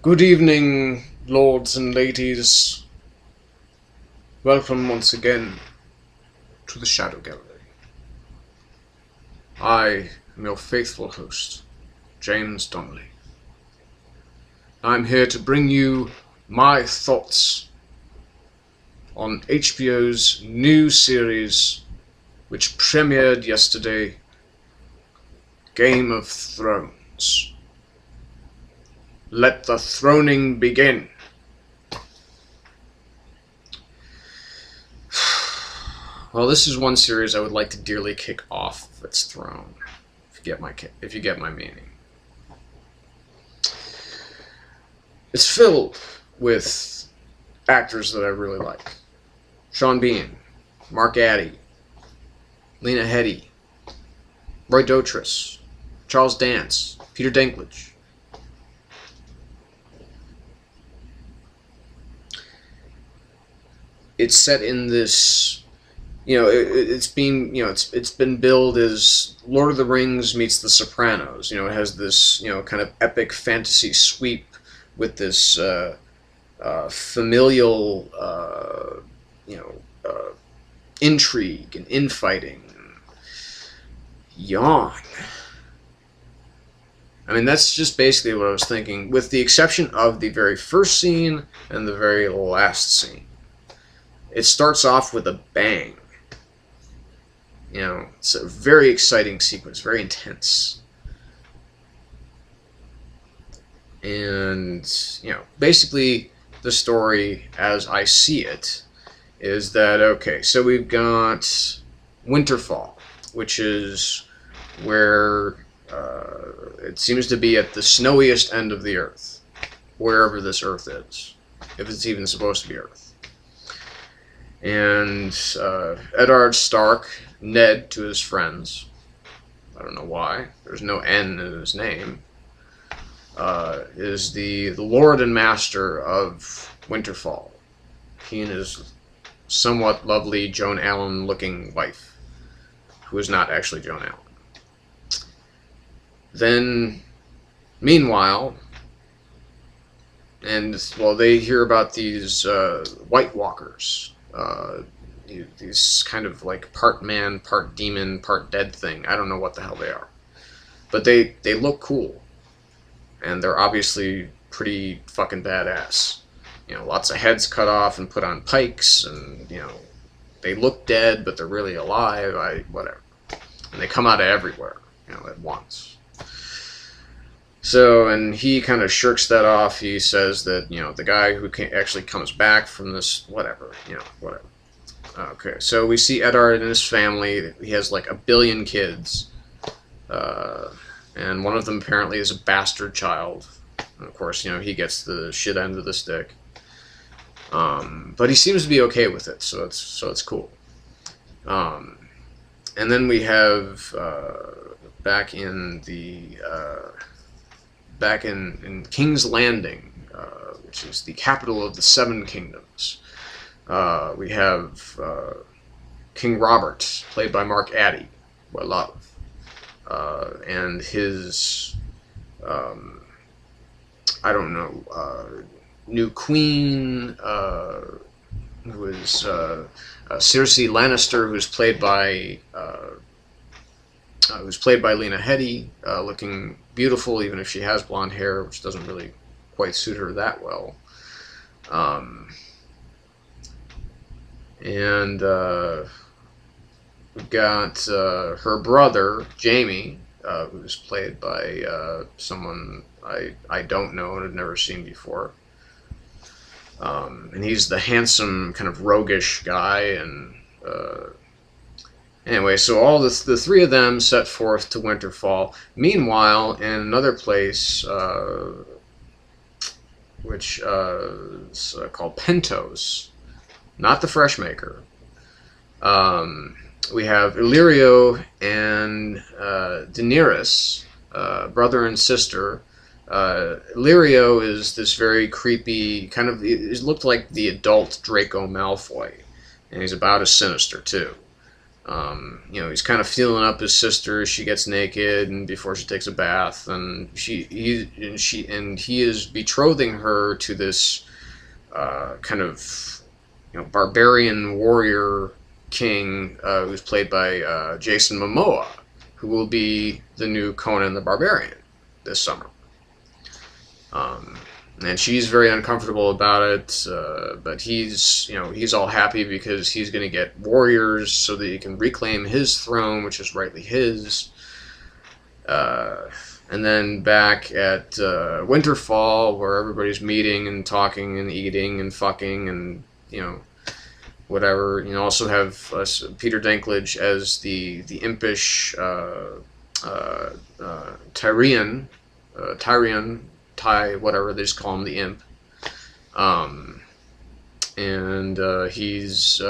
Good evening, lords and ladies. Welcome once again to the Shadow Gallery. I am your faithful host, James Donnelly. I'm here to bring you my thoughts on HBO's new series, which premiered yesterday, Game of Thrones. Let the throning begin. Well, this is one series I would like to dearly kick off its throne, if you get my meaning. It's filled with actors that I really like. Sean Bean, Mark Addy, Lena Headey, Roy Dotrice, Charles Dance, Peter Dinklage. It's set in this, it's been billed as Lord of the Rings meets The Sopranos. It has this, kind of epic fantasy sweep with this familial, intrigue and infighting. Yawn. I mean, that's just basically what I was thinking, with the exception of the very first scene and the very last scene. It starts off with a bang. It's a very exciting sequence, very intense. And, basically the story as I see it is that, okay, so we've got Winterfall, which is where it seems to be at the snowiest end of the Earth, wherever this Earth is, if it's even supposed to be Earth. And Eddard Stark, Ned to his friends, I don't know why, there's no N in his name, is the Lord and Master of Winterfall. He and his somewhat lovely Joan Allen-looking wife, who is not actually Joan Allen. Then, meanwhile, they hear about these White Walkers, these kind of like part man, part demon, part dead thing. I don't know what the hell they are, but they look cool, and they're obviously pretty fucking badass. Lots of heads cut off and put on pikes, and they look dead, but they're really alive. Whatever, and they come out of everywhere, at once. So, and he kind of shirks that off. He says that, the guy who actually comes back from this, whatever. Okay, so we see Eddard and his family. He has like 1 billion kids. And one of them apparently is a bastard child. And of course, he gets the shit end of the stick. But he seems to be okay with it, so it's cool. And then we have, back in King's Landing, which is the capital of the Seven Kingdoms. We have King Robert, played by Mark Addy, who I love, and his, new queen, who is Cersei Lannister, who's played by Lena Headey, looking beautiful, even if she has blonde hair, which doesn't really quite suit her that well. And we've got her brother, Jaime, who's played by someone I don't know and have never seen before. And he's the handsome, kind of roguish guy, and anyway, so all the three of them set forth to Winterfall. Meanwhile, in another place, which is called Pentos, not the Fresh Maker, we have Illyrio and Daenerys, brother and sister. Illyrio is this very creepy, kind of, it looked like the adult Draco Malfoy, and he's about as sinister too. He's kind of feeling up his sister. She gets naked, and before she takes a bath, and he is betrothing her to this kind of barbarian warrior king who's played by Jason Momoa, who will be the new Conan the Barbarian this summer. And she's very uncomfortable about it, but he's all happy because he's going to get warriors so that he can reclaim his throne, which is rightly his. And then back at Winterfall, where everybody's meeting and talking and eating and fucking and whatever. Also have Peter Dinklage as the impish Tyrion. Ty, whatever, they just call him the Imp. He's,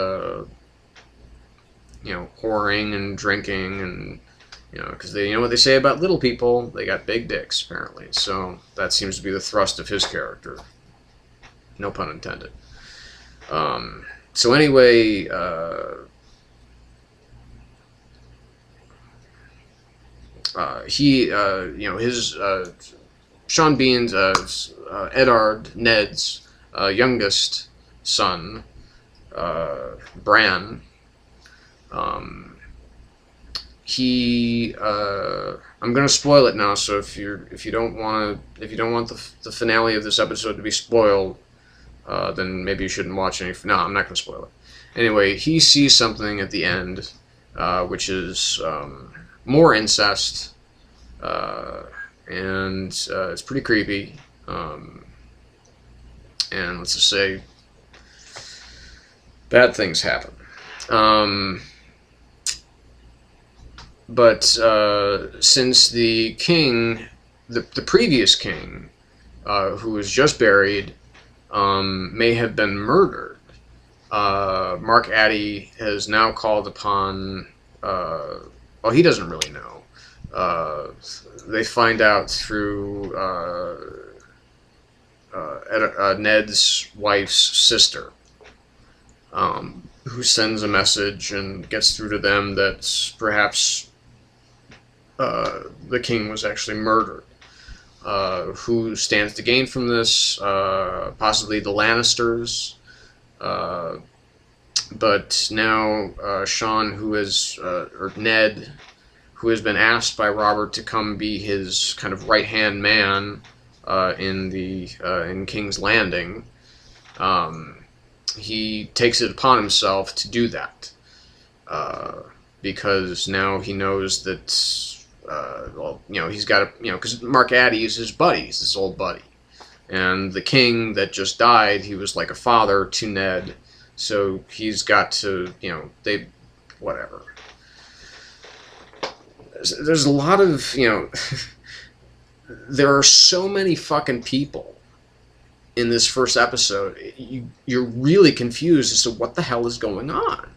whoring and drinking and, because they, what they say about little people, they got big dicks, apparently. So that seems to be the thrust of his character. No pun intended. So anyway, his Sean Bean's Eddard, Ned's youngest son, Bran. I'm gonna spoil it now. So if you don't want the finale of this episode to be spoiled, then maybe you shouldn't watch any. No, I'm not gonna spoil it. Anyway, he sees something at the end, which is more incest. And it's pretty creepy, and let's just say bad things happen. But since the king, the previous king, who was just buried, may have been murdered, Mark Addy has now called upon, well, he doesn't really know. They find out through Ned's wife's sister, who sends a message and gets through to them that perhaps the king was actually murdered. Who stands to gain from this? Possibly the Lannisters. But now Sean, or Ned, who has been asked by Robert to come be his kind of right-hand man in King's Landing, he takes it upon himself to do that, because now he knows that, he's got to, because Mark Addy is his buddy, he's his old buddy, and the king that just died, he was like a father to Ned, so he's got to, whatever. There's a lot of, there are so many fucking people in this first episode. You're really confused as to what the hell is going on.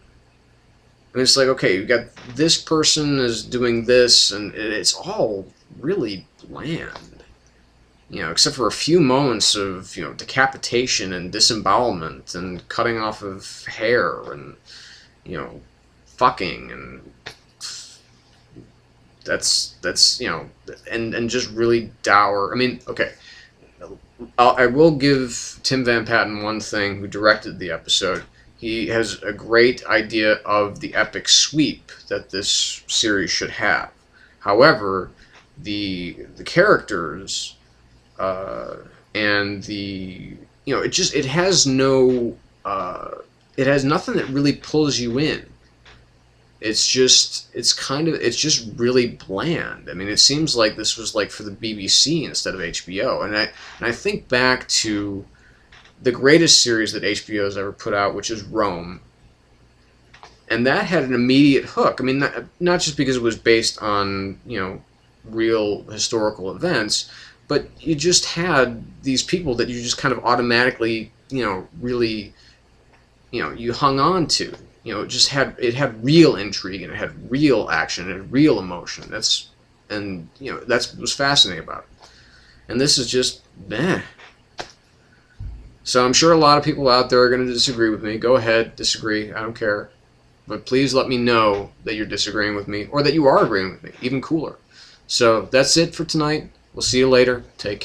And it's like, okay, you got this person is doing this, and it's all really bland. Except for a few moments of, decapitation and disembowelment and cutting off of hair and, fucking and... That's and just really dour. I mean, okay, I will give Tim Van Patten one thing, who directed the episode. He has a great idea of the epic sweep that this series should have. However, the characters and it has nothing that really pulls you in. It's just really bland. I mean, it seems like this was like for the BBC instead of HBO. And I think back to the greatest series that HBO has ever put out, which is Rome. And that had an immediate hook. I mean, not just because it was based on, real historical events, but you just had these people that you just kind of automatically, really, you hung on to. It had real intrigue, and it had real action, and real emotion. That's what was fascinating about it. And this is just meh. So I'm sure a lot of people out there are going to disagree with me. Go ahead, disagree. I don't care. But please let me know that you're disagreeing with me or that you are agreeing with me. Even cooler. So that's it for tonight. We'll see you later. Take care.